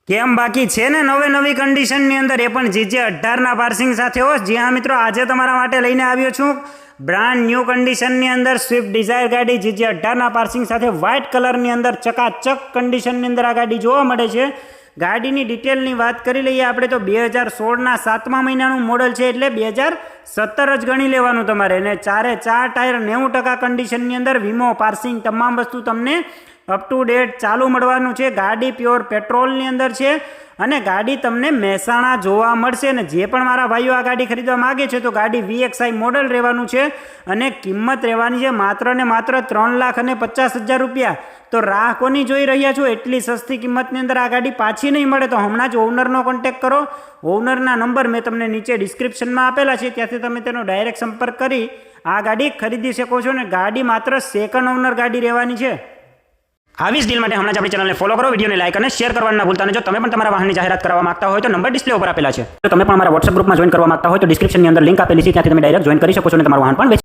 કેમ બાકી છે ને નવી કન્ડિશનની અંદર એ પણ GJ 18ના પાર્સિંગ સાથે હો. જી હા મિત્રો, આજે તમારા માટે લઈને આવ્યો છું બ્રાન્ડ ન્યૂ કન્ડિશનની અંદર સ્વિફ્ટ ડિઝાયર ગાડી GJ 18ના પાર્સિંગ સાથે વ્હાઇટ કલરની અંદર ચકાચક કન્ડિશનની અંદર આ ગાડી જોવા મળે છે. ગાડીની ડિટેલની વાત કરી લઈએ આપણે તો 2016ના 7મા મહિનાનું મોડલ છે, એટલે 2017 જ ગણી લેવાનું તમારે. અને 4 ટાયર 90% કન્ડિશનની અંદર વીમો પાર્સિંગ તમામ વસ્તુ તમને અપ ટુ ડેટ ચાલુ મળવાનું છે. ગાડી પ્યોર પેટ્રોલની અંદર છે અને ગાડી તમને મહેસાણા જોવા મળશે. અને જે પણ મારા ભાઈઓ આ ગાડી ખરીદવા માગે છે તો ગાડી VXI મોડલ રહેવાનું છે અને કિંમત રહેવાની છે માત્ર ને માત્ર 3,50,000 રૂપિયા. તો રાહ કોની જોઈ રહ્યા છો? એટલી સસ્તી કિંમતની અંદર આ ગાડી પાછી નહીં મળે. તો હમણાં જ ઓનરનો કોન્ટેક્ટ કરો. ઓનરના નંબર મેં તમને નીચે ડિસ્ક્રિપ્શનમાં આપેલા છે, ત્યાંથી તમે તેનો ડાયરેક્ટ સંપર્ક કરી આ ગાડી ખરીદી શકો છો. અને ગાડી માત્ર સેકન્ડ ઓનર ગાડી રહેવાની છે. આવી જ ડીલ માટે હમણાં જ આપણી ચેનલને ફોલો કરો, વિડીયોને લાઈક અને શેર કરવાનું ના ભૂલતા. અને જો તમે પણ તમારા વાહનની જાહેરાત કરવા માંગતા હોય તો નંબર ડિસ્પ્લે ઉપર આપેલા છે. જો તમે પણ અમારા WhatsApp ગ્રુપમાં જોઈન કરવા માંગતા હોય તો ડિસ્ક્રિપ્શનની અંદર લિંક આપેલી છે, ત્યાંથી તમે ડાયરેક્ટ જોઈન કરી શકો છો અને તમારું વાહન પણ